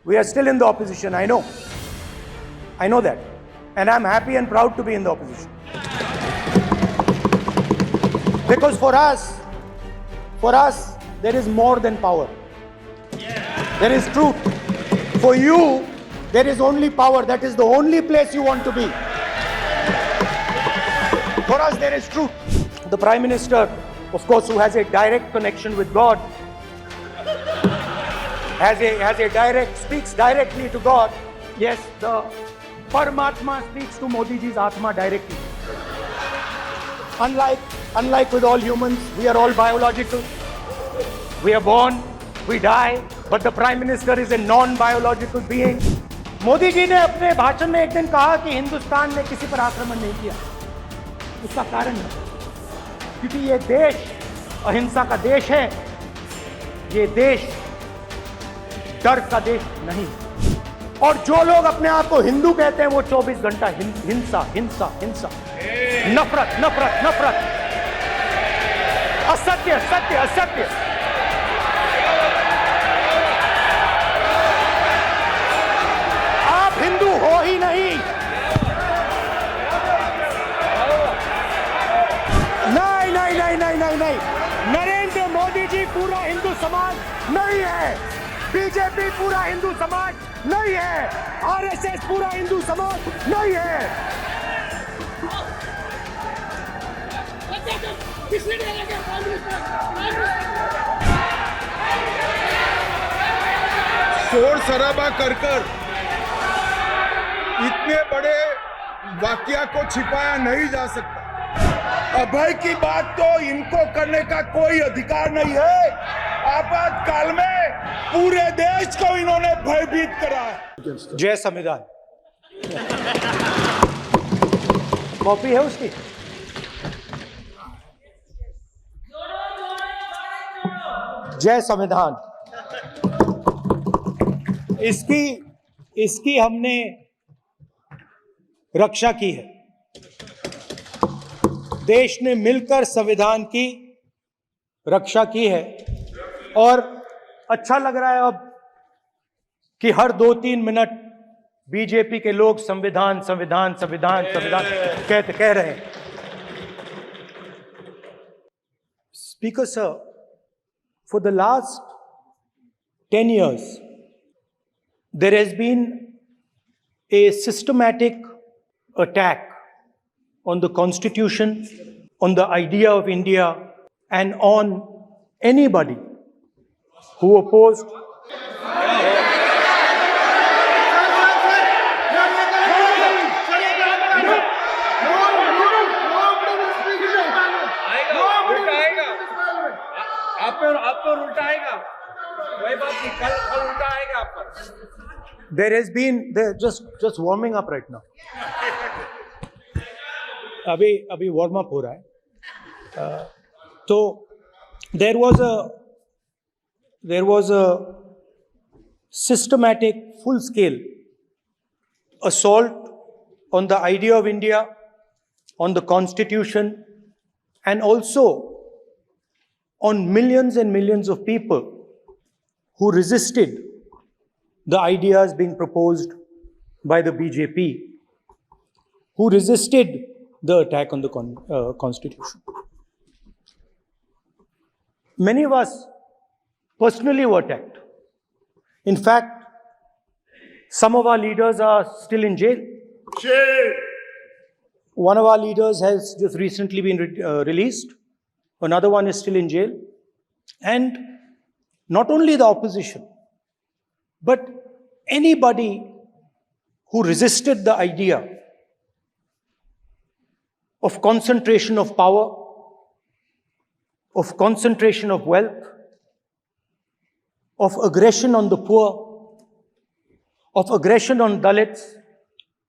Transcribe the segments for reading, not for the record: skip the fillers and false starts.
We are still in the opposition, I know. I know that. And I'm happy and proud to be in the opposition. Because for us, there is more than power. There is truth. For you, there is only power. That is the only place you want to be. For us, there is truth. The Prime Minister, of course, who has a direct connection with God, speaks directly to God. Yes, the Paramatma speaks to Modi ji's Atma directly. Unlike with all humans, we are all biological. We are born, we die, but the Prime Minister is a non-biological being. Modi ji ने अपने भाषण में एक दिन कहा कि हिंदुस्तान ने किसी पर आक्रमण नहीं किया। उसका कारण है क्योंकि ये देश अहिंसा का देश है, ये देश डर का देश नहीं। और जो लोग अपने आप को हिंदू कहते हैं वो 24 घंटा हिंसा हिंसा हिंसा, नफरत नफरत नफरत, असत्य सत्य असत्य। आप हिंदू हो ही नहीं। नहीं नहीं नहीं नहीं नहीं नहीं, नरेंद्र मोदी जी पूरा हिंदू समाज नहीं है, बीजेपी पूरा हिंदू समाज नहीं है, आरएसएस पूरा हिंदू समाज नहीं है। शोर शराबा कर इतने बड़े वाकया को छिपाया नहीं जा सकता। अभय की बात तो इनको करने का कोई अधिकार नहीं है। आपातकाल में पूरे देश को इन्होंने भयभीत करा है। जय संविधान। कॉपी है उसकी? जय संविधान। इसकी हमने रक्षा की है। देश ने मिलकर संविधान की रक्षा की है और अच्छा लग रहा है अब कि हर 2-3 मिनट बीजेपी के लोग संविधान संविधान संविधान संविधान कह रहे हैं। Speaker sir, for the last 10 years there has been a systematic attack on the Constitution, on the idea of India, and on anybody who opposed आप पर उल्टा आएगा, वही बात नहीं, कल उल्टा आएगा आप पर। There has been just warming up right now. अभी वार्म अप हो रहा है। तो there was a systematic, full scale assault on the idea of India, on the Constitution, and also on millions and millions of people who resisted the ideas being proposed by the BJP, who resisted the attack on the Constitution. Many of us personally were attacked. In fact, some of our leaders are still in jail. One of our leaders has just recently been released. Another one is still in jail. And not only the opposition, but anybody who resisted the idea of concentration of power, of concentration of wealth, of aggression on the poor, of aggression on Dalits,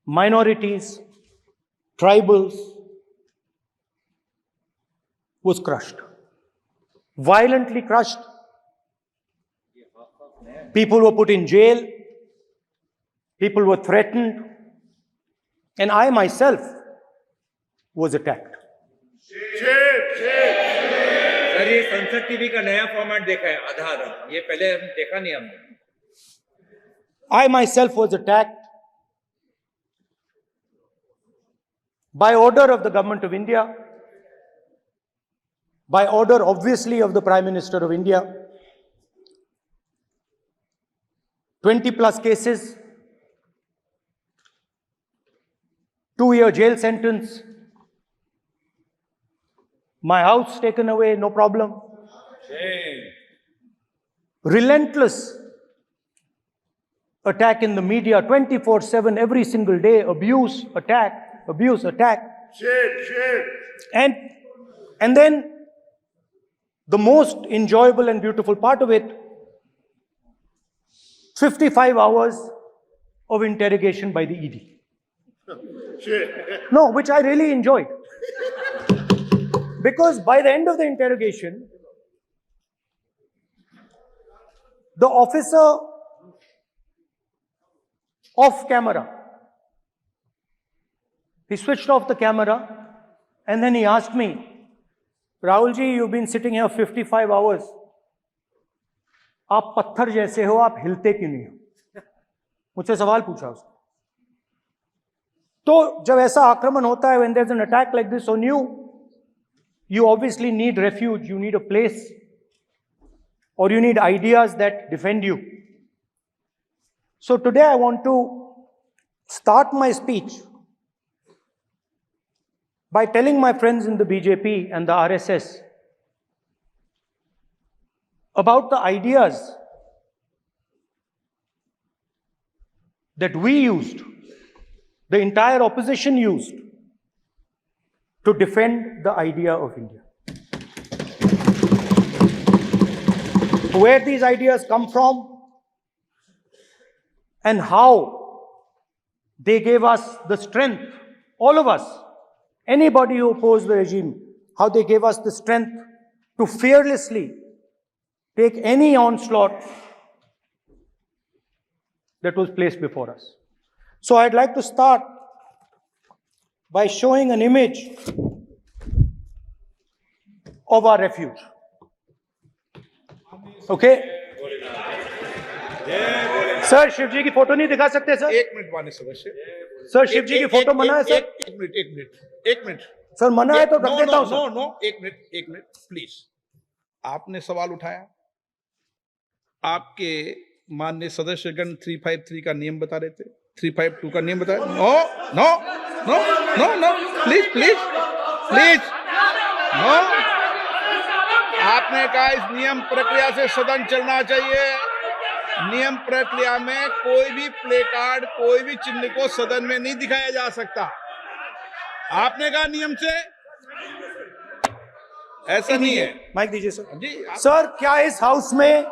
minorities, tribals, was crushed, violently crushed. People were put in jail, people were threatened, and I myself was attacked. Sir, ये संसद TV का नया format देखा है, आधा ये पहले देखा नहीं हमने। I myself was attacked by order of the government of India, by order obviously of the Prime Minister of India. 20 plus cases, 2-year jail sentence, my house taken away, no problem. Relentless attack in the media, 24/7, every single day, abuse, attack. And then the most enjoyable and beautiful part of it, 55 hours of interrogation by the ED. No, which I really enjoyed. Because by the end of the interrogation, the officer off camera, he switched off the camera and then he asked me, Rahul ji, you've been sitting here 55 hours. आप पत्थर जैसे हो, आप हिलते क्यों नहीं हो? मुझसे सवाल पूछा उसने. तो जब ऐसा आक्रमण होता है, when there's an attack like this on you, you obviously need refuge, you need a place, or you need ideas that defend you. So today I want to start my speech by telling my friends in the BJP and the RSS about the ideas that we used, the entire opposition used, to defend the idea of India. Where these ideas come from and how they gave us the strength, all of us, anybody who opposed the regime, how they gave us the strength to fearlessly take any onslaught that was placed before us. So I'd like to start by showing an image of our refuge. Okay? Sir Shiv ji की photo नहीं दिखा सकते sir? एक minute माननीय सदस्य. Sir Shiv ji की photo मना है सर? एक मिनट सर मना है तो रख देता हूं सर. नो एक मिनट प्लीज. आपने सवाल उठाया, आपके माननीय सदस्यगण 353 का नियम बता रहे थे, 352 का नियम बताया. No please no. आपने कहा इस नियम प्रक्रिया से सदन चलना चाहिए. नियम प्रक्रिया में कोई भी प्ले कार्ड, कोई भी चिन्ह को सदन में नहीं दिखाया जा सकता. आपने कहा नियम से, ऐसा नहीं है. माइक दीजिए सर. जी सर क्या इस हाउस में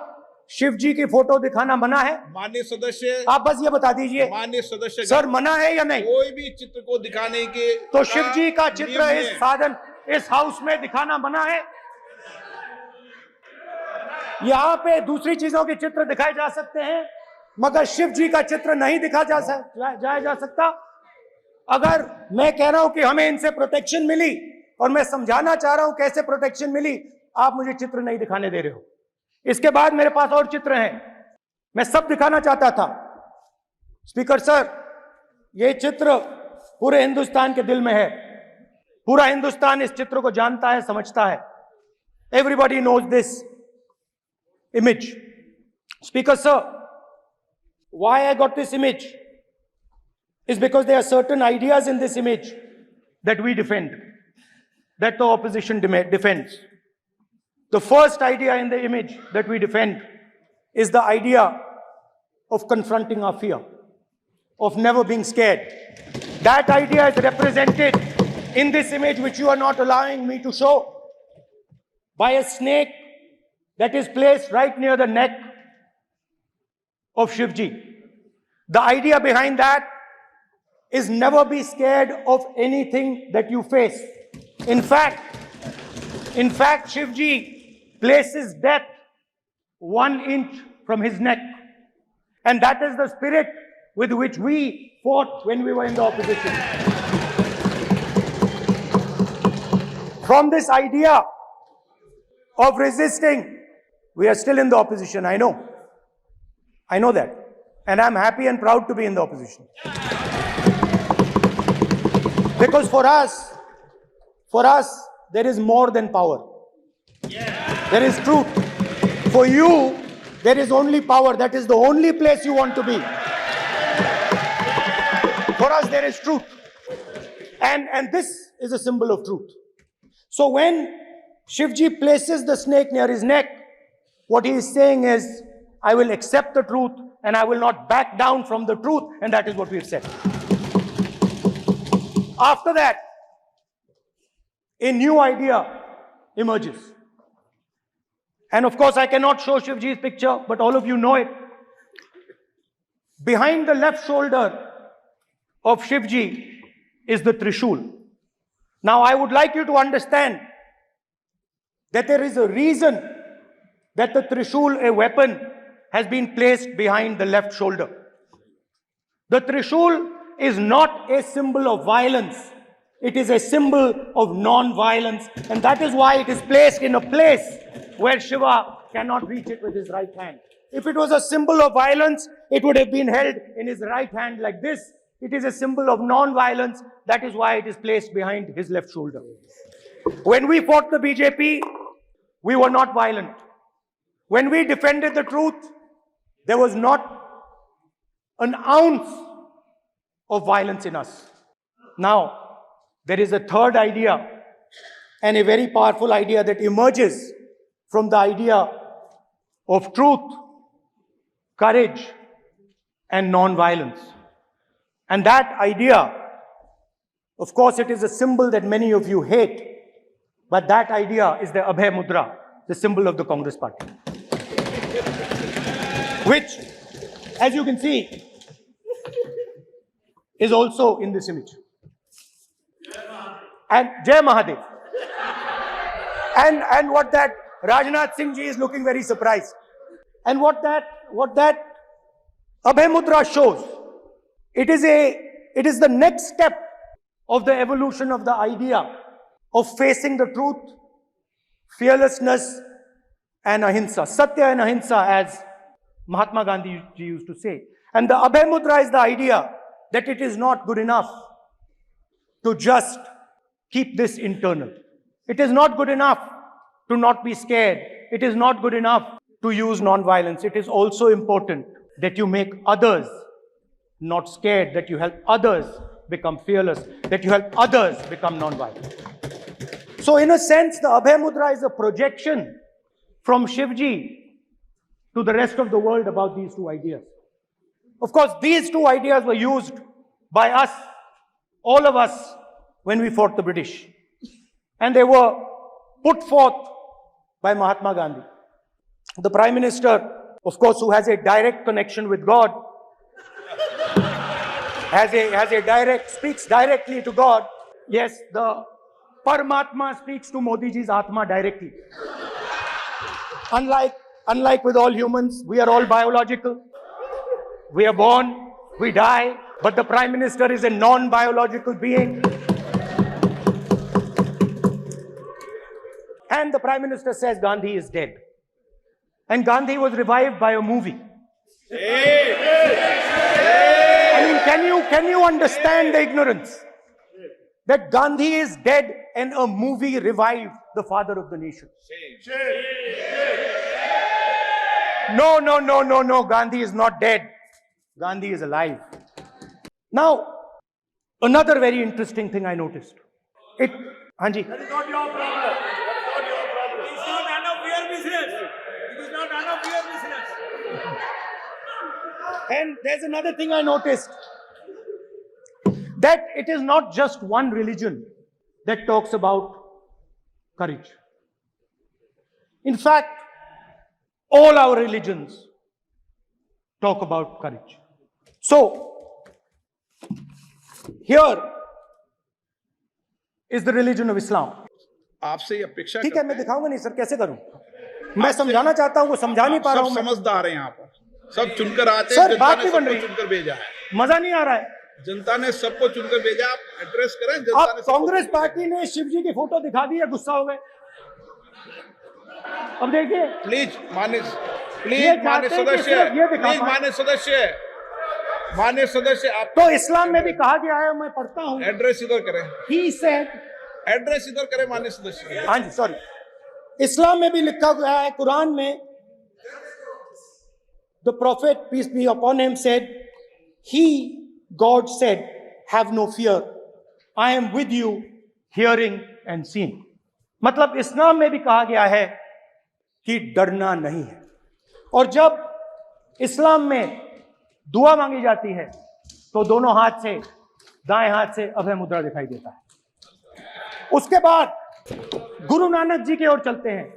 शिव जी की फोटो दिखाना मना है? माननीय सदस्य, आप बस ये बता दीजिए. माननीय सदस्य सर मना है या नहीं? कोई भी चित्र को दिखाने के तो शिव जी का चित्र नियम इस है. साधन, इस हाउस में दिखाना मना है? यहाँ पे दूसरी चीजों के चित्र दिखाए जा सकते हैं, मगर शिव जी का चित्र नहीं दिखा जा सकता. अगर मैं कह रहा हूं कि हमें इनसे प्रोटेक्शन मिली और मैं समझाना चाह रहा हूं कैसे प्रोटेक्शन मिली, आप मुझे चित्र नहीं दिखाने दे रहे हो. इसके बाद मेरे पास और चित्र हैं, मैं सब दिखाना चाहता था. स्पीकर सर, ये चित्र पूरे हिंदुस्तान के दिल में है. पूरा हिंदुस्तान इस चित्र को जानता है, समझता है. Everybody knows this image. Speaker sir, why I got this image is because there are certain ideas in this image that we defend, that the opposition defends. The first idea in the image that we defend is the idea of confronting our fear, of never being scared. That idea is represented in this image, which you are not allowing me to show, by a snake that is placed right near the neck of Shivji. The idea behind that is never be scared of anything that you face. In fact, Shivji places death 1 inch from his neck. And that is the spirit with which we fought when we were in the opposition. From this idea of resisting, we are still in the opposition, I know that. And I'm happy and proud to be in the opposition. Because for us, there is more than power. There is truth. For you, there is only power. That is the only place you want to be. For us, there is truth. And this is a symbol of truth. So when Shivji places the snake near his neck, what he is saying is, I will accept the truth and I will not back down from the truth, and that is what we've said. After that, a new idea emerges. And of course, I cannot show Shivji's picture, but all of you know it. Behind the left shoulder of Shivji is the Trishul. Now, I would like you to understand that there is a reason that the Trishul, a weapon, has been placed behind the left shoulder. The Trishul is not a symbol of violence. It is a symbol of non-violence, and that is why it is placed in a place where Shiva cannot reach it with his right hand. If it was a symbol of violence, it would have been held in his right hand like this. It is a symbol of non-violence. That is why it is placed behind his left shoulder. When we fought the BJP, we were not violent. When we defended the truth, there was not an ounce of violence in us. Now, there is a third idea, and a very powerful idea that emerges from the idea of truth, courage, and non-violence. And that idea, of course, it is a symbol that many of you hate, but that idea is the Abhay Mudra, the symbol of the Congress Party. Which, as you can see, is also in this image. And Jai Mahadev. And what that Rajnath Singh ji is looking very surprised. And what that Abhay Mudra shows, it is the next step of the evolution of the idea of facing the truth, fearlessness, and ahimsa. Satya and ahimsa, as Mahatma Gandhi ji used to say. And the Abhay Mudra is the idea that it is not good enough to just keep this internal. It is not good enough to not be scared. It is not good enough to use non-violence. It is also important that you make others not scared, that you help others become fearless, that you help others become non-violent. So in a sense, the Abhay Mudra is a projection from Shivji to the rest of the world about these two ideas. Of course, these two ideas were used by us, all of us, when we fought the British. And they were put forth by Mahatma Gandhi. The Prime Minister, of course, who has a direct connection with God, speaks directly to God. Yes, the Paramatma speaks to Modi ji's Atma directly. Unlike with all humans, we are all biological. We are born, we die, but the Prime Minister is a non-biological being. And the Prime Minister says Gandhi is dead. And Gandhi was revived by a movie. I mean, can you understand the ignorance? That Gandhi is dead and a movie revived the father of the nation. No, Gandhi is not dead. Gandhi is alive. Now, another very interesting thing I noticed. Hanji. That is not your problem. It is not none of your business. It is not none of your business. And there's another thing I noticed. That it is not just one religion that talks about courage. In fact, all our religions talk about courage. So, here is the religion of Islam. आपसे ये अपेक्षा ठीक है, मैं दिखाऊंगा नहीं sir, कैसे करूं? मैं समझाना चाहता हूं, वो समझा नहीं पा रहा हूं। सब समझदार हैं यहाँ पर, सब चुनकर आते हैं। सर, बात नहीं बन रही, चुनकर भेजा है, मजा नहीं आ रहा है। जनता ने सबको चुनकर भेजा। आप एड्रेस करें जनता अब ने। कांग्रेस पार्टी ने शिवजी की फोटो दिखा दी है, गुस्सा हो गए। अब देखिए, प्लीज मान्य ये सदस्य, चाहते हैं कि सिर्फ ये दिखा प्लीज पाएं। मान्य सदस्य, माननीय सदस्य आप तो इस्लाम में भी कहा गया है, मैं पढ़ता हूं, एड्रेस इधर करें, ही सेड, एड्रेस इधर करें माननीय सदस्य। हाँ जी सॉरी, इस्लाम में भी लिखा गया है, कुरान में, the prophet peace be upon him said, he God said have no fear, I am with you hearing and seeing. मतलब इस्लाम में भी कहा गया है कि डरना नहीं है। और जब इस्लाम में दुआ मांगी जाती है तो दोनों हाथ से, दाएं हाथ से अभय मुद्रा दिखाई देता है। उसके बाद गुरु नानक जी की ओर चलते हैं।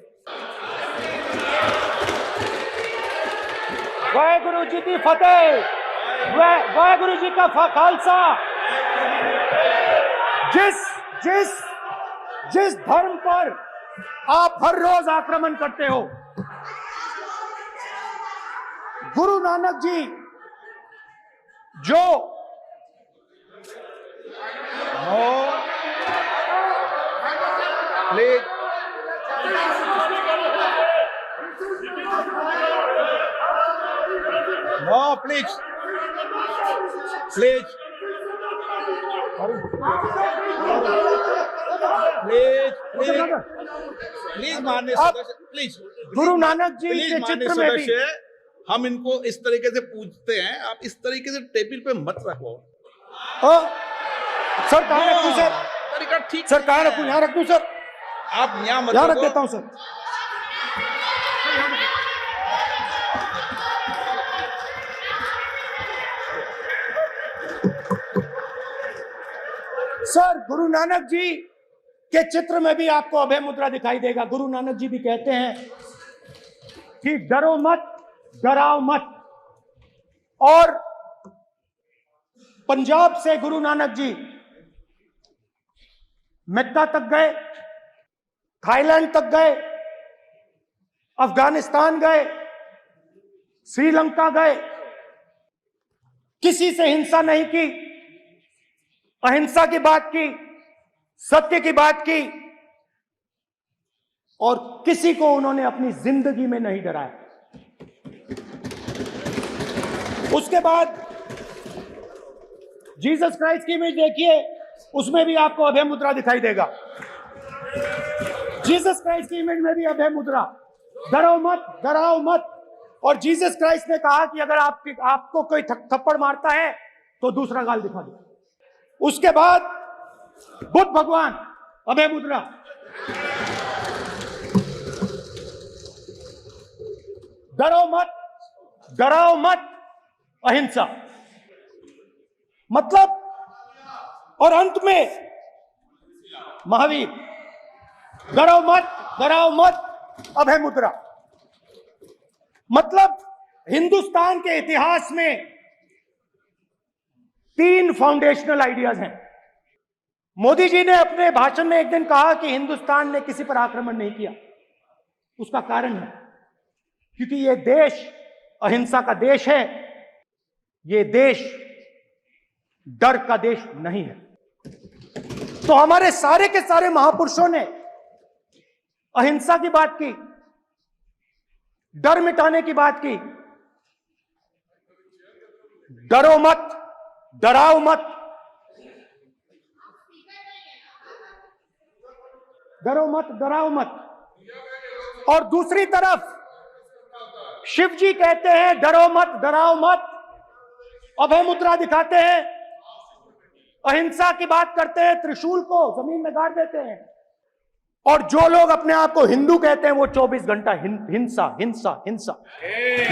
वाहेगुरु जी की फतेह, वाहेगुरु जी का खालसा। जिस धर्म पर आप हर रोज आक्रमण करते हो, गुरु नानक जी जो please no please please please please please माननीय सदस्य, please Guru Nanak ji please के माननीय चित्र में भी, सदस्य, हम इनको इस तरीके से पूछते हैं, आप इस तरीके से टेबल पे मत रखो। सर कहाँ रखूं सर? तरीका ठीक सर कहाँ रखूं? यहाँ रख दूं सर? आप यहाँ मत यहाँ रख रखो। देता हूं सर। सर गुरु नानक जी के चित्र में भी आपको अभय मुद्रा दिखाई देगा। गुरु नानक जी भी कहते हैं कि डरो मत, डराओ मत। और पंजाब से गुरु नानक जी मक्का तक गए, थाईलैंड तक गए, अफगानिस्तान गए, श्रीलंका गए, किसी से हिंसा नहीं की, अहिंसा की बात की, सत्य की बात की, और किसी को उन्होंने अपनी जिंदगी में नहीं डराया। उसके बाद जीसस क्राइस्ट की इमेज देखिए, उसमें भी आपको अभय मुद्रा दिखाई देगा। जीसस क्राइस्ट की इमेज में भी अभय मुद्रा, डरो मत, डराओ मत। और जीसस क्राइस्ट ने कहा कि अगर आपको कोई थप्पड़ मारता है तो दूसरा गाल दिखा दो। उसके बाद बुद्ध भगवान, अभय मुद्रा। डरो मत, डराओ मत, अहिंसा। मतलब, और अंत में महावीर, डरो मत, डराओ मत, अभय मुद्रा। मतलब हिंदुस्तान के इतिहास में 3 फाउंडेशनल आइडियाज हैं। मोदी जी ने अपने भाषण में एक दिन कहा कि हिंदुस्तान ने किसी पर आक्रमण नहीं किया। उसका कारण है क्योंकि यह देश अहिंसा का देश है, यह देश डर का देश नहीं है। तो हमारे सारे के सारे महापुरुषों ने अहिंसा की बात की, डर मिटाने की बात की। डरो मत, डराओ मत, डरो मत, डराओ मत। और दूसरी तरफ शिव जी कहते हैं डरो मत, डराओ मत, अभय मुद्रा दिखाते हैं, अहिंसा की बात करते हैं, त्रिशूल को जमीन में गाड़ देते हैं। और जो लोग अपने आप को हिंदू कहते हैं वो 24 घंटा हिंसा, हिंसा, हिंसा,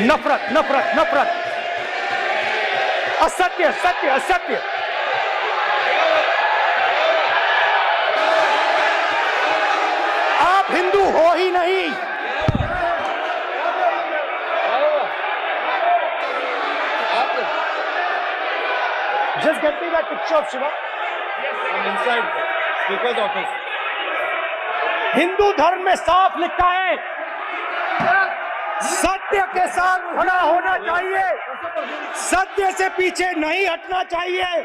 नफरत, नफरत, नफरत, असत्य, सत्य, असत्य। आप हिंदू हो ही नहीं। Just get me that picture of Shiva. I'm inside the speaker's office. Hindu धर्म में साफ लिखा है, सत्य के साथ खड़ा होना चाहिए, सत्य से पीछे नहीं हटना चाहिए,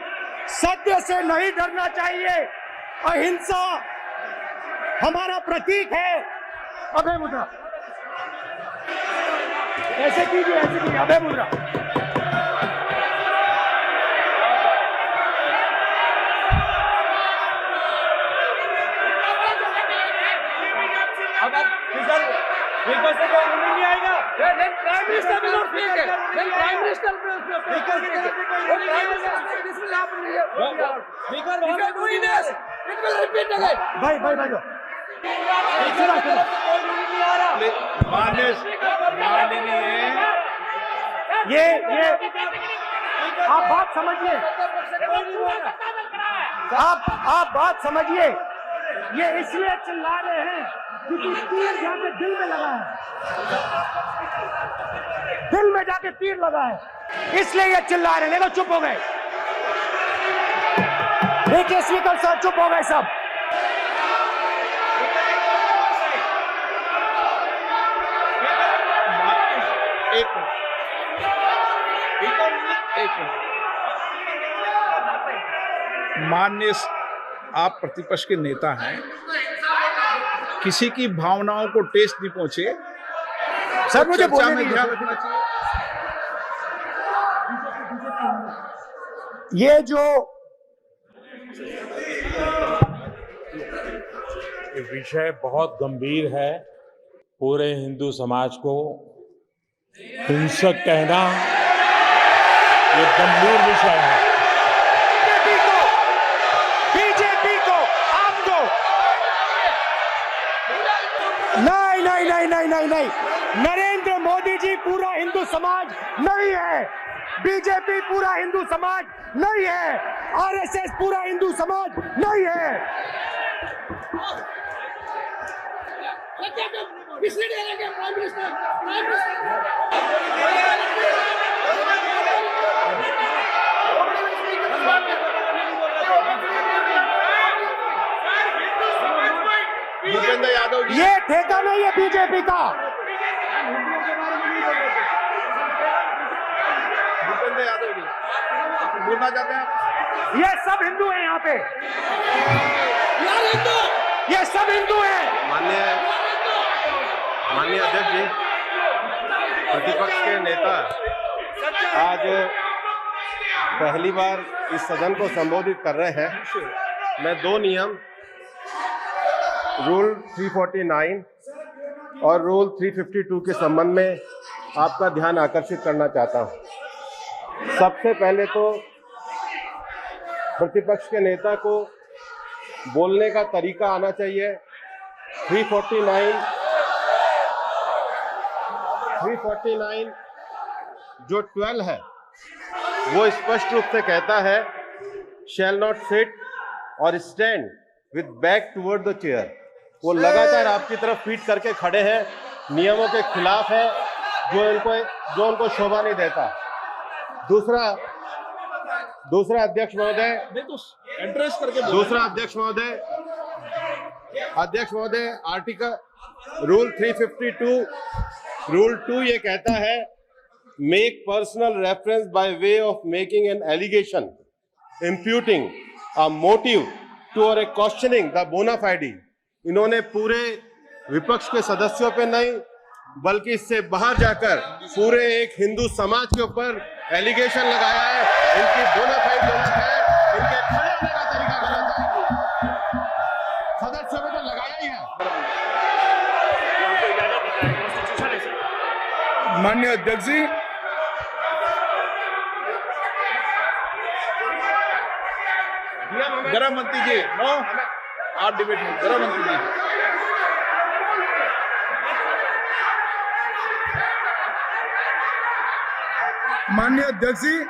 सत्य से नहीं डरना चाहिए। अहिंसा हमारा प्रतीक है। अभय मुद्रा ऐसे कीजिए, ऐसे कीजिए, अभय मुद्रा। भाई भाई भाई ये आप बात समझिए, आप बात समझिए। ये इसलिए चिल्ला रहे हैं क्योंकि तीर जाके दिल में लगा है, दिल में जाके तीर लगा है, इसलिए ये चिल्ला रहे हैं। देखो चुप हो गए, देखिए स्पीकर साहब चुप हो गए सब। माननीय आप प्रतिपक्ष के नेता हैं, किसी की भावनाओं को ठेस नहीं पहुंचे सर मुझे चर्चा बोलने में दीजिए। ध्यान रखना चाहिए। ये जो ये विषय बहुत गंभीर है। पूरे हिंदू समाज को हिंसक कहना ये गंभीर विषय है। बीजेपी को आपको नहीं नहीं नहीं नहीं नहीं नहीं, नरेंद्र मोदी जी पूरा हिंदू समाज नहीं है, बीजेपी पूरा हिंदू समाज नहीं है, आरएसएस पूरा हिंदू समाज नहीं है। भूपेंद्र यादव जी, ये ठेका नहीं है बीजेपी का। भूपेंद्र यादव जी बोलना चाहते हैं आप? ये सब हिंदू हैं यहाँ पे, ये सब हिंदू हैं। माननीय अध्यक्ष जी, प्रतिपक्ष के नेता आज पहली बार इस सदन को संबोधित कर रहे हैं। मैं दो नियम रूल 349 और रूल 352 के संबंध में आपका ध्यान आकर्षित करना चाहता हूं। सबसे पहले तो प्रतिपक्ष के नेता को बोलने का तरीका आना चाहिए। 349 जो 12 है वो स्पष्ट रूप से कहता है शैल नॉट सिट और stand with back toward the chair. वो लगातार आपकी तरफ पीठ करके खड़े हैं, नियमों के खिलाफ है, जो उनको शोभा नहीं देता। दूसरा अध्यक्ष महोदय, एड्रेस करके दूसरा अध्यक्ष महोदय आर्टिकल रूल 352 रूल 2 ये कहता है make personal reference by way of making an allegation imputing a motive to और ए क्वेश्चनिंग द बोना फाइडी। इन्होंने पूरे विपक्ष के सदस्यों पे नहीं बल्कि इससे बाहर जाकर पूरे एक हिंदू समाज के ऊपर एलिगेशन लगाया है। इनकी बोनाफाइड गलत है, इनके खड़े होने का तरीका गलत है। सदस्यों में तो लगाया ही है। माननीय अध्यक्ष जी, गृह मंत्री जी, नो आप डिबेट में गृह मंत्री जी। माननीय अध्यक्ष जी,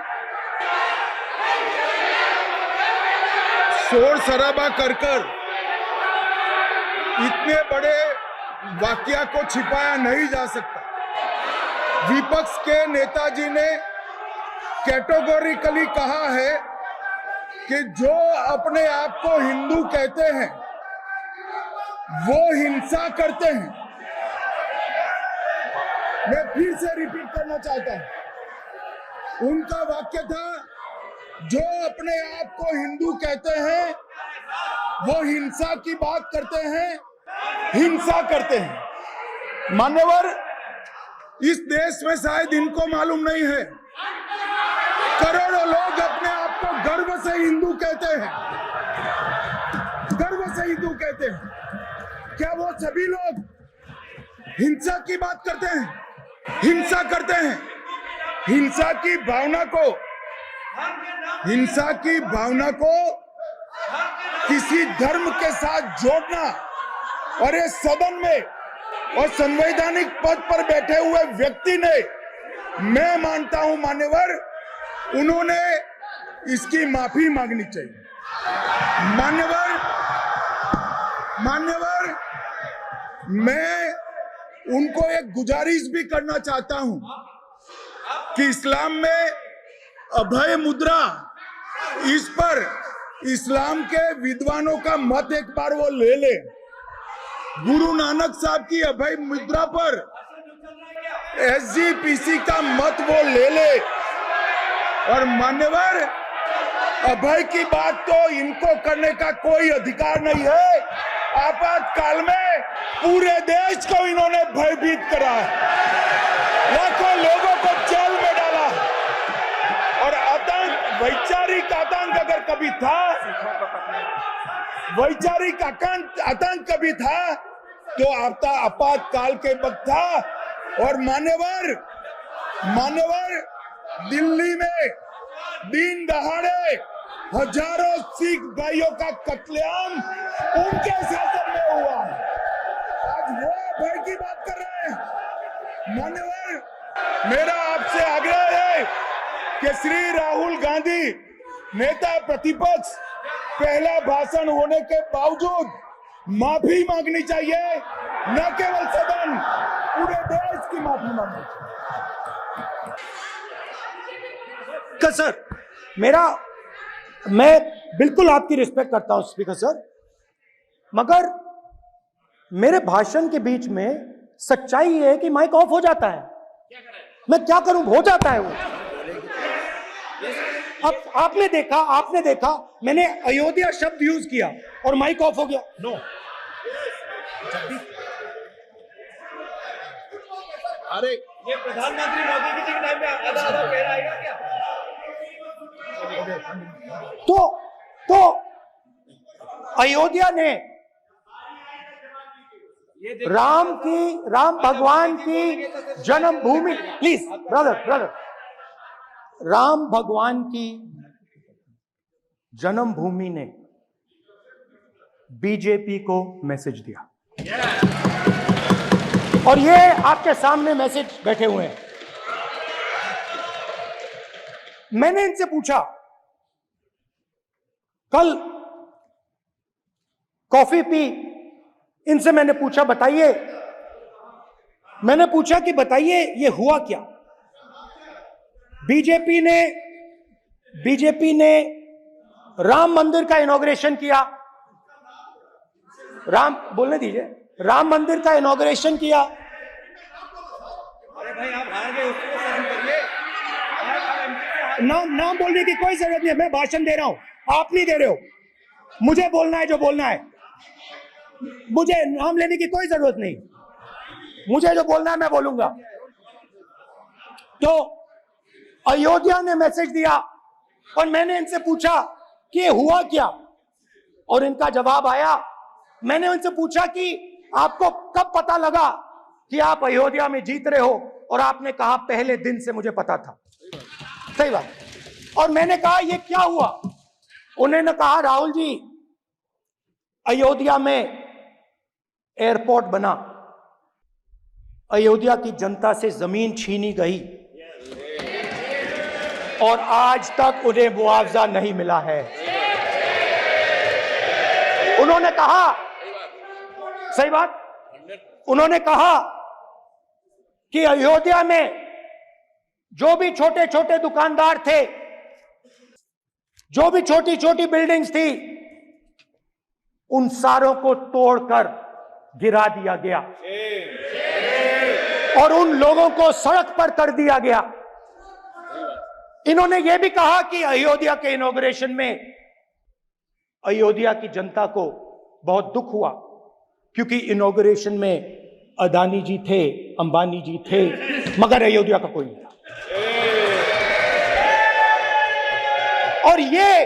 शोर शराबा कर इतने बड़े वाकया को छिपाया नहीं जा सकता। विपक्ष के नेताजी ने कैटेगोरिकली कहा है कि जो अपने आप को हिंदू कहते हैं वो हिंसा करते हैं। मैं फिर से रिपीट करना चाहता हूं, उनका वाक्य था जो अपने आप को हिंदू कहते हैं वो हिंसा की बात करते हैं, हिंसा करते हैं। मान्यवर, इस देश में शायद इनको मालूम नहीं है, करोड़ों लोग अपने आप को गर्व से हिंदू कहते हैं, गर्व से हिंदू कहते हैं। क्या वो सभी लोग हिंसा की बात करते हैं, हिंसा करते हैं? हिंसा की भावना को किसी धर्म के साथ जोड़ना और इस सदन में और संवैधानिक पद पर बैठे हुए व्यक्ति ने, मैं मानता हूं मान्यवर, उन्होंने इसकी माफी मांगनी चाहिए। मान्यवर, मैं उनको एक गुजारिश भी करना चाहता हूं कि इस्लाम में अभय मुद्रा, इस पर इस्लाम के विद्वानों का मत एक बार वो ले ले। गुरु नानक साहब की अभय मुद्रा पर SGPC का मत वो ले ले। और मान्यवर, अभय की बात तो इनको करने का कोई अधिकार नहीं है। आपातकाल में पूरे देश को इन्होंने भयभीत करा है, लाखों लोगों को जेल में डाला और आतंक, वैचारिक आतंक अगर कभी था, वैचारिक आतंक कभी था तो आपातकाल के वक्त था। और मान्यवर, दिल्ली में दिन दहाड़े हजारों सिख भाइयों का कत्लेआम उनके शासन में हुआ। आज वो भय की बात कर रहे हैं। मान्यवर, मेरा आपसे आग्रह है कि श्री राहुल गांधी, नेता प्रतिपक्ष, पहला भाषण होने के बावजूद माफी मांगनी चाहिए। न केवल सदन, पूरे देश की माफी मांगनी चाहिए। सर, मैं बिल्कुल आपकी रिस्पेक्ट करता हूं स्पीकर सर, मगर मेरे भाषण के बीच में सच्चाई है कि माइक ऑफ हो जाता है। मैं क्या करूं, हो जाता है वो। अब आपने देखा मैंने अयोध्या शब्द यूज किया और माइक ऑफ हो गया। नो, अरे ये प्रधानमंत्री मोदी जी के टाइम में आधा आधा कह रहा है क्या? तो अयोध्या ने राम भगवान की जन्मभूमि, प्लीज ब्रदर, राम भगवान की जन्मभूमि ने बीजेपी को मैसेज दिया और ये आपके सामने मैसेज बैठे हुए हैं। मैंने इनसे पूछा, कल कॉफी पी, इनसे मैंने पूछा कि बताइए ये हुआ क्या। बीजेपी ने राम मंदिर का इनॉग्रेशन किया, बोलने दीजिए, राम मंदिर का इनॉग्रेशन किया। अरे भाई, आप हार गए, उसको सहन करिए। नाम बोलने की कोई जरूरत नहीं है। मैं भाषण दे रहा हूं, आप नहीं दे रहे हो। मुझे बोलना है जो बोलना है, मुझे नाम लेने की कोई जरूरत नहीं। मुझे जो बोलना है मैं बोलूंगा। तो अयोध्या ने मैसेज दिया और मैंने इनसे पूछा कि हुआ क्या, और इनका जवाब आया। मैंने उनसे पूछा कि आपको कब पता लगा कि आप अयोध्या में जीत रहे हो, और आपने कहा पहले दिन से मुझे पता था। सही बात। और मैंने कहा ये क्या हुआ। उन्होंने कहा राहुल जी, अयोध्या में एयरपोर्ट बना, अयोध्या की जनता से जमीन छीनी गई और आज तक उन्हें मुआवजा नहीं मिला है। उन्होंने कहा, सही बात, उन्होंने कहा कि अयोध्या में जो भी छोटे छोटे दुकानदार थे, जो भी छोटी छोटी बिल्डिंग्स थी, उन सारों को तोड़कर गिरा दिया गया और उन लोगों को सड़क पर कर दिया गया। इन्होंने यह भी कहा कि अयोध्या के इनॉग्रेशन में अयोध्या की जनता को बहुत दुख हुआ, क्योंकि इनॉग्रेशन में अदानी जी थे, अंबानी जी थे, मगर अयोध्या का कोई नहीं था। और ये